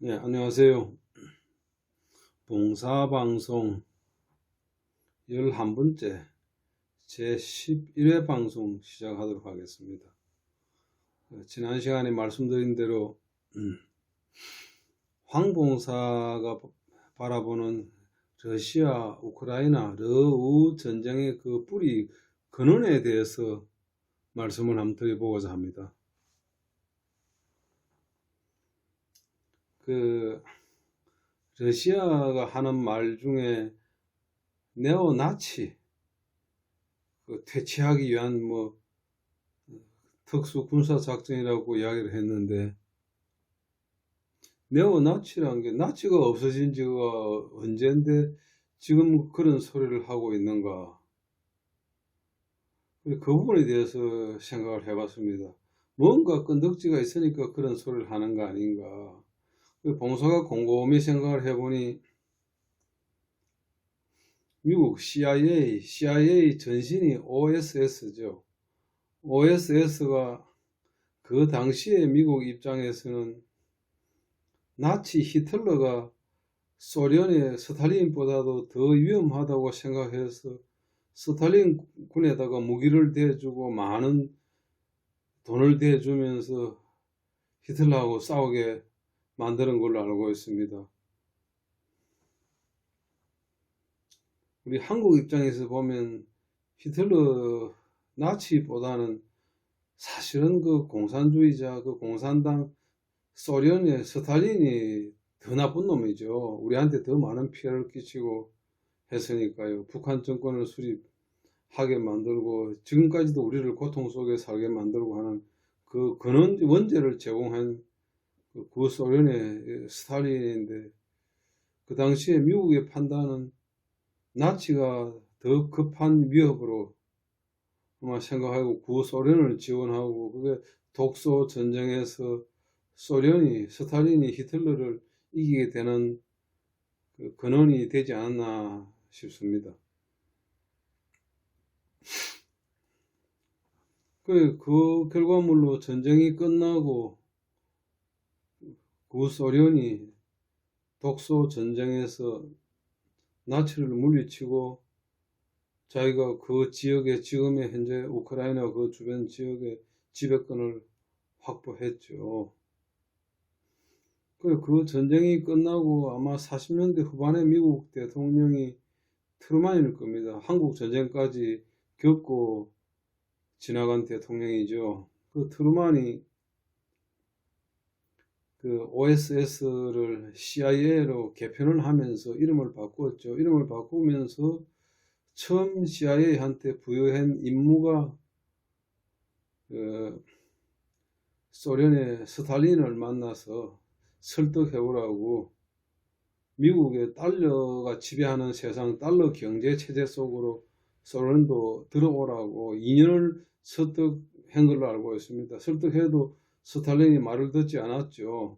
네, 안녕하세요. 봉사방송 11번째 제11회 방송 시작하도록 하겠습니다. 지난 시간에 말씀드린 대로 황봉사가 바라보는 러시아, 우크라이나, 러우 전쟁의 그 뿌리 근원에 대해서 말씀을 한번 드려보고자 합니다. 러시아가 하는 말 중에 네오나치, 퇴치하기 위한 특수 군사 작전이라고 이야기를 했는데, 네오나치라는 게 나치가 없어진 지가 언젠데 지금 그런 소리를 하고 있는가? 그 부분에 대해서 생각을 해봤습니다. 뭔가 끈덕지가 있으니까 그런 소리를 하는 거 아닌가? 봉사가 곰곰이 생각을 해보니 미국 CIA 전신이 OSS죠. OSS가 그 당시에 미국 입장에서는 나치 히틀러가 소련의 스탈린보다도 더 위험하다고 생각해서 스탈린 군에다가 무기를 대주고 많은 돈을 대주면서 히틀러하고 싸우게 만드는 걸로 알고 있습니다. 우리 한국 입장에서 보면 히틀러 나치보다는 사실은 그 공산주의자, 그 공산당 소련의 스탈린이 더 나쁜 놈이죠. 우리한테 더 많은 피해를 끼치고 했으니까요. 북한 정권을 수립하게 만들고 지금까지도 우리를 고통 속에 살게 만들고 하는 그 근원 원죄를 제공한 그 구소련의 스탈린인데, 그 당시에 미국의 판단은 나치가 더 급한 위협으로 아마 생각하고 구소련을 지원하고, 그게 독소 전쟁에서 스탈린이 히틀러를 이기게 되는 그 근원이 되지 않았나 싶습니다. 그 결과물로 전쟁이 끝나고 구소련이 독소 전쟁에서 나치를 물리치고 자기가 그 지역의, 지금의 현재 우크라이나 그 주변 지역의 지배권을 확보했죠. 그 전쟁이 끝나고 아마 40년대 후반에 미국 대통령이 트루만일 겁니다. 한국 전쟁까지 겪고 지나간 대통령이죠. 그 트루만이 그 OSS를 CIA로 개편을 하면서 이름을 바꾸었죠. 이름을 바꾸면서 처음 CIA한테 부여한 임무가 소련의 스탈린을 만나서 설득해보라고, 미국의 달러가 지배하는 세상 달러 경제 체제 속으로 소련도 들어오라고 2년을 설득한 걸로 알고 있습니다. 설득해도 스탈린이 말을 듣지 않았죠.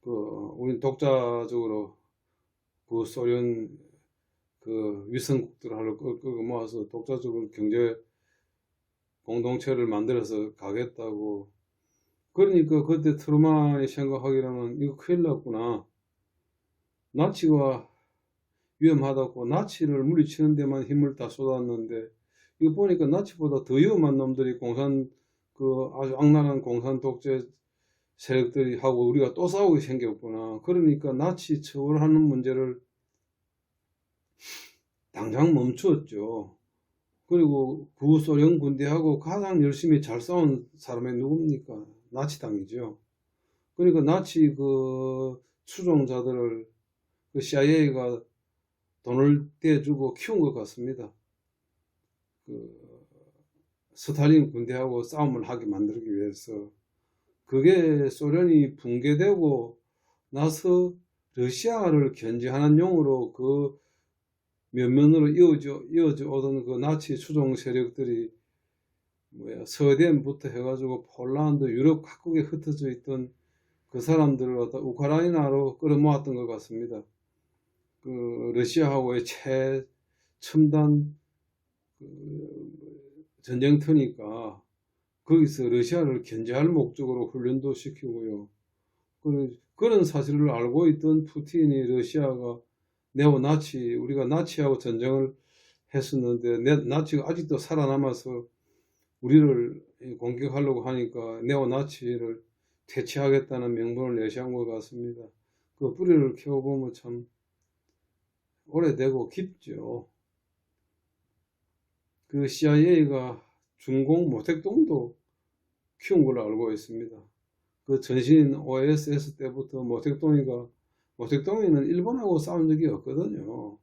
우린 독자적으로 그 소련 그 위성국들을 끌고 모아서 독자적으로 경제 공동체를 만들어서 가겠다고. 그러니까 그때 트루만이 생각하기로는 이거 큰일 났구나. 나치가 위험하다고 나치를 물리치는 데만 힘을 다 쏟았는데, 이거 보니까 나치보다 더 위험한 놈들이 아주 악랄한 공산 독재 세력들이 하고 우리가 또 싸우게 생겼구나. 그러니까 나치 처벌하는 문제를 당장 멈추었죠. 그리고 구소련 군대하고 가장 열심히 잘 싸운 사람이 누굽니까? 나치당이죠. 그러니까 나치 그 추종자들을 그 CIA가 돈을 대주고 키운 것 같습니다. 스탈린 군대하고 싸움을 하게 만들기 위해서. 그게 소련이 붕괴되고 나서 러시아를 견제하는 용으로 그 면면으로 이어져 오던 그 나치 추종 세력들이 스웨덴부터 해가지고 폴란드, 유럽 각국에 흩어져 있던 그 사람들을 우크라이나로 끌어모았던 것 같습니다. 러시아하고의 최첨단 전쟁터니까 거기서 러시아를 견제할 목적으로 훈련도 시키고요. 그런 사실을 알고 있던 푸틴이 러시아가 네오나치, 우리가 나치하고 전쟁을 했었는데 나치가 아직도 살아남아서 우리를 공격하려고 하니까 네오나치를 퇴치하겠다는 명분을 내세운 것 같습니다. 그 뿌리를 캐워보면 참 오래되고 깊죠. 그 CIA가 중공 모택동도 키운 걸로 알고 있습니다. 그 전신 OSS 때부터 모택동이는 일본하고 싸운 적이 없거든요.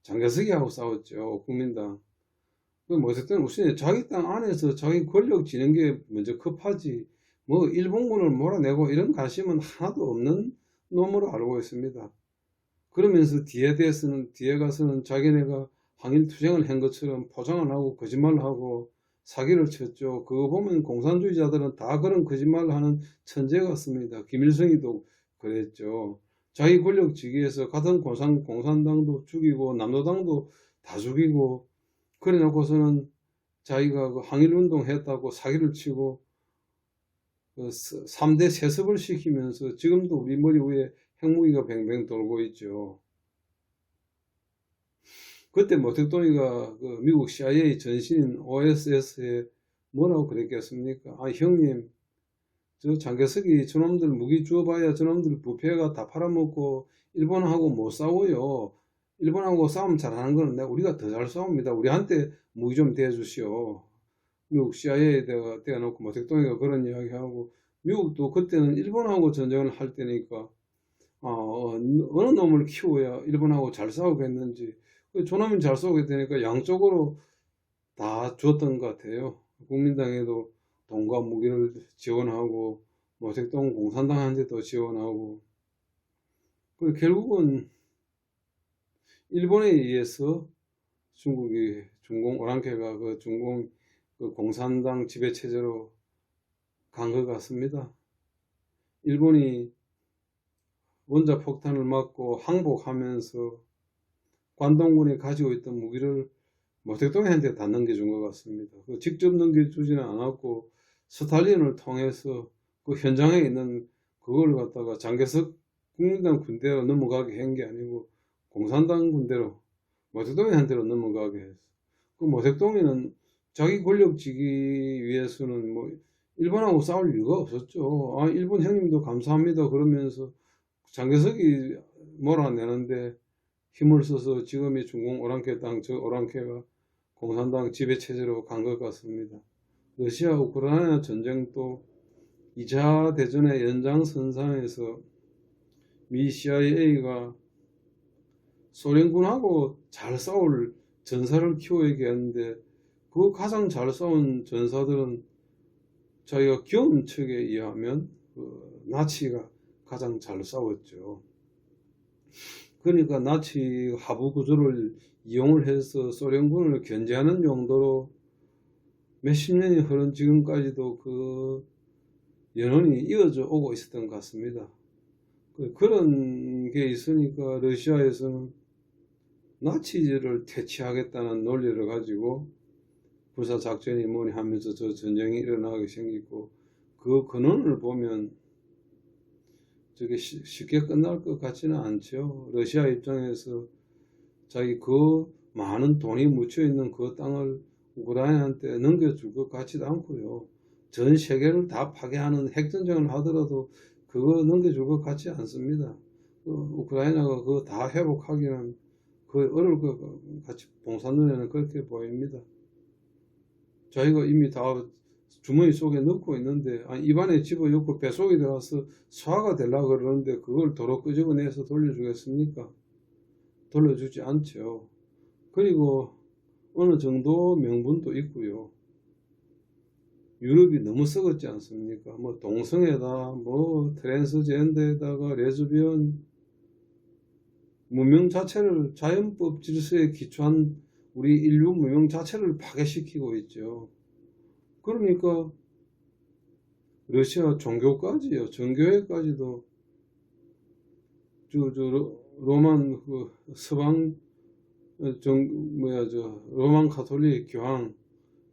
장개석이하고 싸웠죠. 국민당. 그 모택동은 우선 자기 땅 안에서 자기 권력 지는 게 먼저 급하지, 뭐 일본군을 몰아내고 이런 관심은 하나도 없는 놈으로 알고 있습니다. 그러면서 뒤에 가서는 자기네가 항일 투쟁을 한 것처럼 포장을 하고 거짓말을 하고 사기를 쳤죠. 그거 보면 공산주의자들은 다 그런 거짓말을 하는 천재 같습니다. 김일성이도 그랬죠. 자기 권력지기 위해서 같은 공산당도 죽이고 남노당도 다 죽이고 그래 놓고서는 자기가 그 항일운동 했다고 사기를 치고 그 3대 세습을 시키면서 지금도 우리 머리 위에 핵무기가 뱅뱅 돌고 있죠. 그때 모택동이가 그 미국 CIA 전신인 OSS에 뭐라고 그랬겠습니까? 아, 형님, 저 장개석이 저놈들 무기 주어봐야 저놈들 부패가 다 팔아먹고 일본하고 못 싸워요. 일본하고 싸움 잘하는 거는 우리가 더 잘 싸웁니다. 우리한테 무기 좀 대주시오. 미국 CIA에 대놓고 모택동이가 그런 이야기하고, 미국도 그때는 일본하고 전쟁을 할 때니까 어느 놈을 키워야 일본하고 잘 싸우겠는지, 저놈이 잘 싸우게 되니까 양쪽으로 다 줬던 것 같아요. 국민당에도 돈과 무기를 지원하고 모택동 공산당한테도 지원하고, 결국은 일본에 의해서 중공 오랑캐가 그 중공 그 공산당 지배체제로 간 것 같습니다. 일본이 원자폭탄을 맞고 항복하면서 관동군이 가지고 있던 무기를 모택동한테 다 넘겨준 것 같습니다. 직접 넘겨주지는 않았고 스탈린을 통해서 그 현장에 있는 그걸 갖다가 장개석 국민당 군대로 넘어가게 한 게 아니고 공산당 군대로 모택동이한테로 넘어가게 했어. 그 모택동이는 자기 권력 지기 위해서는 뭐 일본하고 싸울 이유가 없었죠. 아, 일본 형님도 감사합니다 그러면서 장개석이 몰아내는데 힘을 써서 지금의 중공 오랑캐 땅, 저 오랑캐가 공산당 지배체제로 간 것 같습니다. 러시아 우크라이나 전쟁도 2차 대전의 연장선상에서 미 CIA가 소련군하고 잘 싸울 전사를 키워야게 했는데, 그 가장 잘 싸운 전사들은 자기가 경험 측에 의하면 나치가 가장 잘 싸웠죠. 그러니까 나치 하부 구조를 이용을 해서 소련군을 견제하는 용도로 몇십 년이 흐른 지금까지도 그 연원이 이어져 오고 있었던 것 같습니다. 그런 게 있으니까 러시아에서는 나치를 퇴치하겠다는 논리를 가지고 불사작전이 뭐니 하면서 저 전쟁이 일어나게 생기고, 그 근원을 보면 저게 쉽게 끝날 것 같지는 않죠. 러시아 입장에서 자기 그 많은 돈이 묻혀 있는 그 땅을 우크라이나한테 넘겨줄 것 같지도 않고요. 전 세계를 다 파괴하는 핵전쟁을 하더라도 그거 넘겨줄 것 같지 않습니다. 우크라이나가 그거 다 회복하기는 거의 어려울 것 같이 봉사 눈에는 그렇게 보입니다. 자기가 이미 다 주머니 속에 넣고 있는데, 입안에 집어넣고 뱃속에 들어가서 소화가 되려고 그러는데 그걸 도로 끄집어내서 돌려주겠습니까? 돌려주지 않죠. 그리고 어느 정도 명분도 있고요. 유럽이 너무 썩었지 않습니까? 뭐 동성애다, 뭐 트랜스젠더에다가 레즈비언, 문명 자체를, 자연법 질서에 기초한 우리 인류 문명 자체를 파괴시키고 있죠. 그러니까 러시아 종교까지요, 정교회까지도 로만 그 서방 로만 가톨릭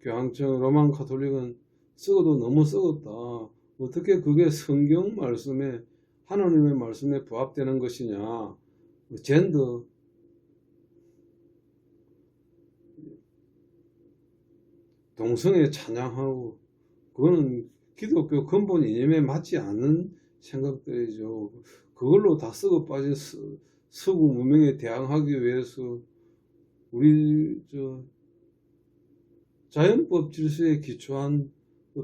교황청 로만 가톨릭은 썩어도 너무 썩었다. 어떻게 그게 성경 말씀에 하나님의 말씀에 부합되는 것이냐, 젠더, 동성애 찬양하고, 그거는 기독교 근본 이념에 맞지 않는 생각들이죠. 그걸로 다 썩어 빠진 서구 문명에 대항하기 위해서 우리 자연법 질서에 기초한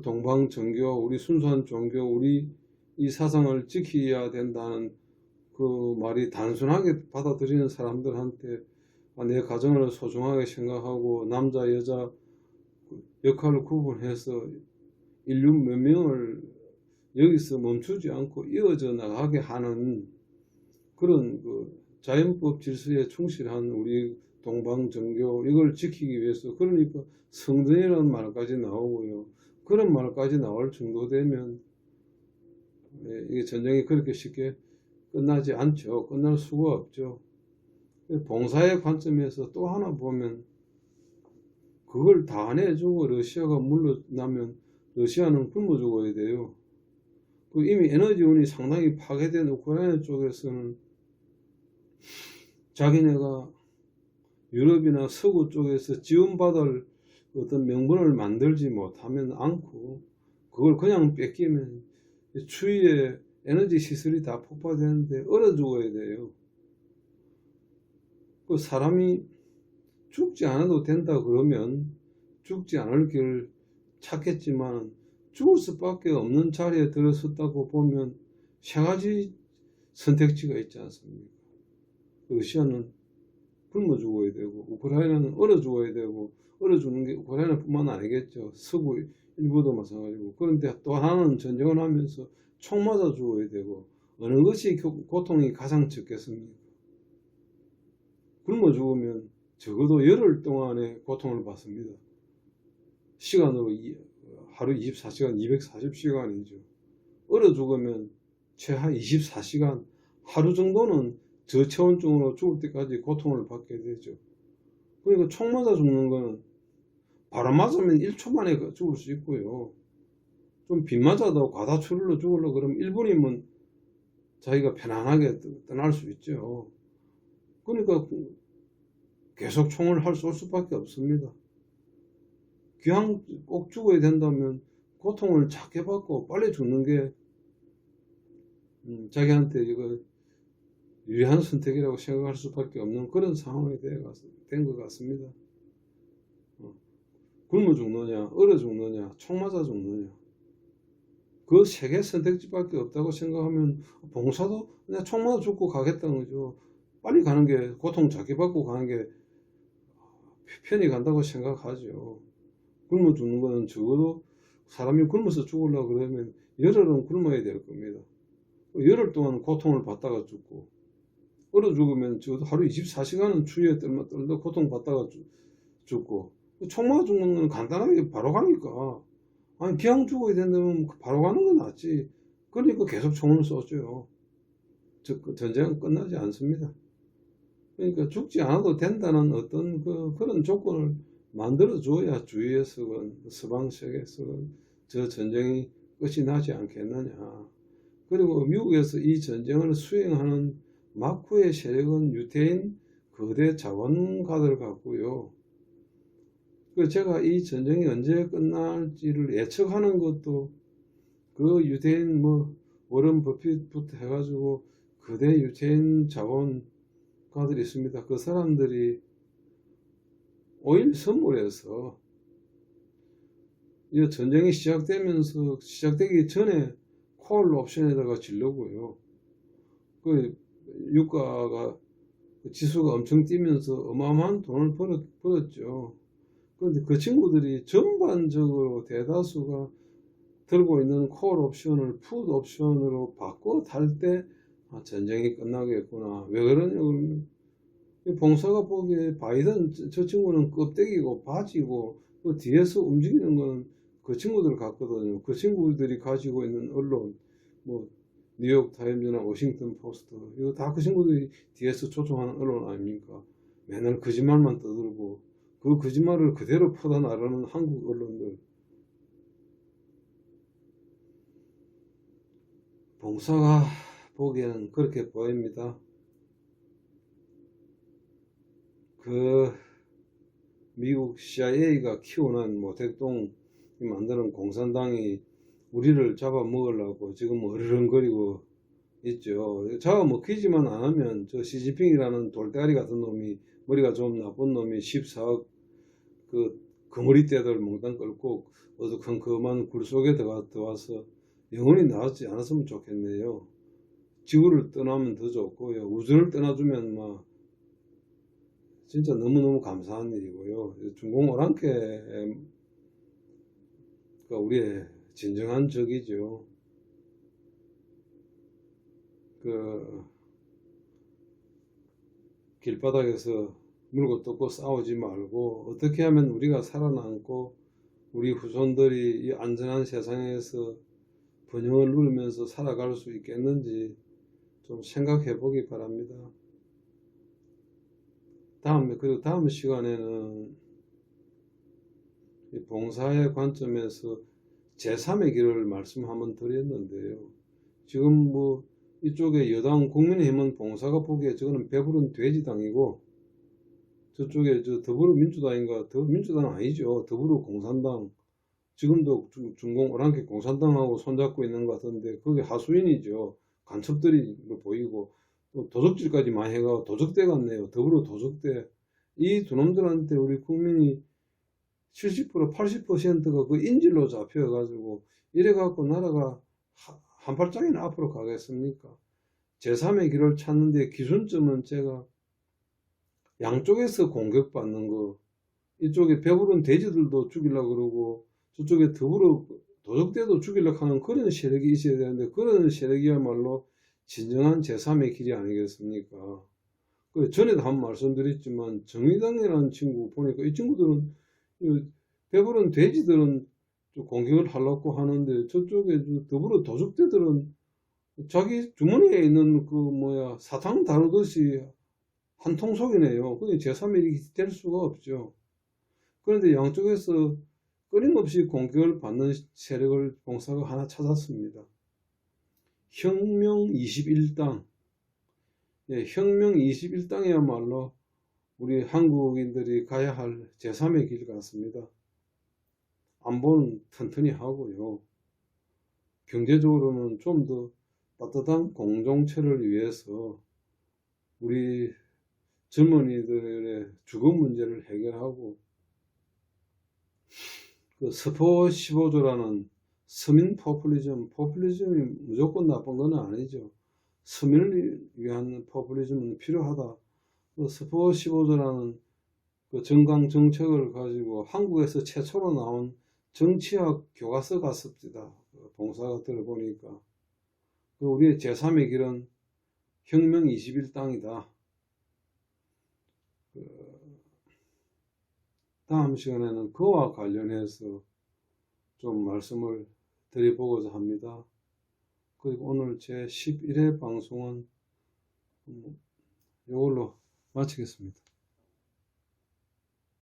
동방 정교, 우리 순수한 종교, 우리 이 사상을 지켜야 된다는 그 말이 단순하게 받아들이는 사람들한테 내 가정을 소중하게 생각하고 남자 여자 역할을 구분해서 인류 몇 명을 여기서 멈추지 않고 이어져 나가게 하는 그런 그 자연법 질서에 충실한 우리 동방정교, 이걸 지키기 위해서, 그러니까 성전이라는 말까지 나오고요. 그런 말까지 나올 정도 되면 이게 전쟁이 그렇게 쉽게 끝나지 않죠. 끝날 수가 없죠. 봉사의 관점에서 또 하나 보면, 그걸 다 안 해주고 러시아가 물러나면 러시아는 굶어 죽어야 돼요. 이미 에너지원이 상당히 파괴된 우크라이나 쪽에서는 자기네가 유럽이나 서구 쪽에서 지원받을 어떤 명분을 만들지 못하면 않고, 그걸 그냥 뺏기면 추위에 에너지 시설이 다 폭파되는데 얼어 죽어야 돼요. 그 사람이 죽지 않아도 된다 그러면 죽지 않을 길을 찾겠지만, 죽을 수밖에 없는 자리에 들어섰다고 보면 세 가지 선택지가 있지 않습니까? 러시아는 굶어 죽어야 되고, 우크라이나는 얼어 죽어야 되고, 얼어 죽는 게 우크라이나뿐만 아니겠죠. 서구 일부도 마찬가지고. 그런데 또 하나는 전쟁을 하면서 총 맞아 죽어야 되고, 어느 것이 고통이 가장 적겠습니까? 굶어 죽으면 적어도 열흘 동안의 고통을 받습니다. 시간으로 하루 24시간, 240시간이죠. 얼어 죽으면 최하 24시간, 하루 정도는 저체온증으로 죽을 때까지 고통을 받게 되죠. 그러니까 총 맞아 죽는 거는 바람 맞으면 1초 만에 죽을 수 있고요. 좀 빗 맞아도 과다출혈로 죽으려고 그러면 1분이면 자기가 편안하게 떠날 수 있죠. 그러니까 계속 총을 쏠 수밖에 없습니다. 그냥 꼭 죽어야 된다면 고통을 작게 받고 빨리 죽는 게 자기한테 이거 유리한 선택이라고 생각할 수밖에 없는 그런 상황이 된 것 같습니다. 굶어 죽느냐, 얼어 죽느냐, 총 맞아 죽느냐, 그 세 개 선택지밖에 없다고 생각하면 봉사도 그냥 총 맞아 죽고 가겠다는 거죠. 빨리 가는 게, 고통 작게 받고 가는 게 편히 간다고 생각하죠. 굶어 죽는 거는 적어도 사람이 굶어서 죽으려고 그러면 열흘은 굶어야 될 겁니다. 열흘 동안 고통을 받다가 죽고, 얼어 죽으면 적어도 하루 24시간은 추위에 떨다 고통받다가 죽고, 총 맞아 죽는 건 간단하게 바로 가니까, 아니 그냥 죽어야 된다면 바로 가는 건 낫지. 그러니까 계속 총을 쏘죠. 전쟁은 끝나지 않습니다. 그러니까 죽지 않아도 된다는 어떤 그런 조건을 만들어 줘야 주위에서건 서방 세계에서건 저 전쟁이 끝이 나지 않겠느냐. 그리고 미국에서 이 전쟁을 수행하는 막후의 세력은 유태인 거대 자본가들 같고요. 제가 이 전쟁이 언제 끝날지를 예측하는 것도 그 유태인 워런 버핏부터 해가지고 거대 유태인 자본가들이 있습니다. 그 사람들이 오일 선물에서 이 전쟁이 시작되기 전에 콜 옵션에다가 질르고요. 그 유가가 지수가 엄청 뛰면서 어마어마한 돈을 벌었죠. 그런데 그 친구들이 전반적으로 대다수가 들고 있는 콜 옵션을 풋 옵션으로 바꿔 탈 때 전쟁이 끝나겠구나. 왜 그러냐면 봉사가 보기에 바이든 저 친구는 껍데기고 바지고 그 뒤에서 움직이는 거는 그 친구들 같거든요. 그 친구들이 가지고 있는 언론, 뉴욕 타임즈나 워싱턴 포스트, 이거 다 그 친구들이 뒤에서 조종하는 언론 아닙니까? 맨날 거짓말만 떠들고 그 거짓말을 그대로 퍼다 나르는 한국 언론들. 봉사가 보기에는 그렇게 보입니다. 그 미국 CIA가 키우는 모택동이 만드는 공산당이 우리를 잡아먹으려고 지금 어르렁거리고 있죠. 잡아먹히지만 않으면 저 시진핑이라는 돌대가리 같은 놈이, 머리가 좀 나쁜 놈이 14억 그 거머리떼들 몽땅 끌고 어두컴컴한 굴 속에 들어와서 영원히 나오지 않았으면 좋겠네요. 지구를 떠나면 더 좋고요. 우주를 떠나주면 막 진짜 너무너무 감사한 일이고요. 중공 오랑캐가 우리의 진정한 적이죠. 그 길바닥에서 물고 뜯고 싸우지 말고 어떻게 하면 우리가 살아남고 우리 후손들이 이 안전한 세상에서 번영을 누리면서 살아갈 수 있겠는지 좀 생각해 보기 바랍니다. 그리고 다음 시간에는 이 봉사의 관점에서 제3의 길을 말씀 한번 드렸는데요. 지금 뭐 이쪽에 여당 국민의힘은 봉사가 보기에 저거는 배부른 돼지당이고, 저쪽에 저 더불어민주당인가, 민주당 아니죠. 더불어공산당, 지금도 중공 오랑캐 공산당하고 손잡고 있는 것 같은데 그게 하수인이죠. 간첩들이 보이고 또 도적질까지 많이 해가 도적대 같네요. 더불어 도적대. 이 두 놈들한테 우리 국민이 70% 80%가 그 인질로 잡혀가지고 이래갖고 나라가 한 발짝이나 앞으로 가겠습니까? 제3의 길을 찾는데 기준점은 제가 양쪽에서 공격받는 거, 이쪽에 배부른 돼지들도 죽이려고 그러고 저쪽에 더불어 도적대도 죽이려고 하는 그런 세력이 있어야 되는데, 그런 세력이야말로 진정한 제3의 길이 아니겠습니까? 전에도 한 말씀드렸지만 정의당이라는 친구 보니까 이 친구들은 배부른 돼지들은 공격을 하려고 하는데 저쪽에 더불어 도적대들은 자기 주머니에 있는 사탕 다루듯이 한 통속이네요. 그게 제3일이 될 수가 없죠. 그런데 양쪽에서 끊임없이 공격을 받는 세력을 봉사가 하나 찾았습니다. 혁명 21당. 예, 혁명 21당이야말로 우리 한국인들이 가야 할 제3의 길 같습니다. 안보는 튼튼히 하고요. 경제적으로는 좀 더 따뜻한 공동체를 위해서 우리 젊은이들의 주거 문제를 해결하고, 그 서포 15조라는 서민 포퓰리즘이 무조건 나쁜 건 아니죠. 서민을 위한 포퓰리즘은 필요하다. 그 서포 15조라는 그 정강 정책을 가지고 한국에서 최초로 나온 정치학 교과서 같습니다. 봉사가 들어보니까. 우리의 제3의 길은 혁명 21당이다. 다음 시간에는 그와 관련해서 좀 말씀을 드려보고자 합니다. 그리고 오늘 제 11회 방송은 이걸로 마치겠습니다.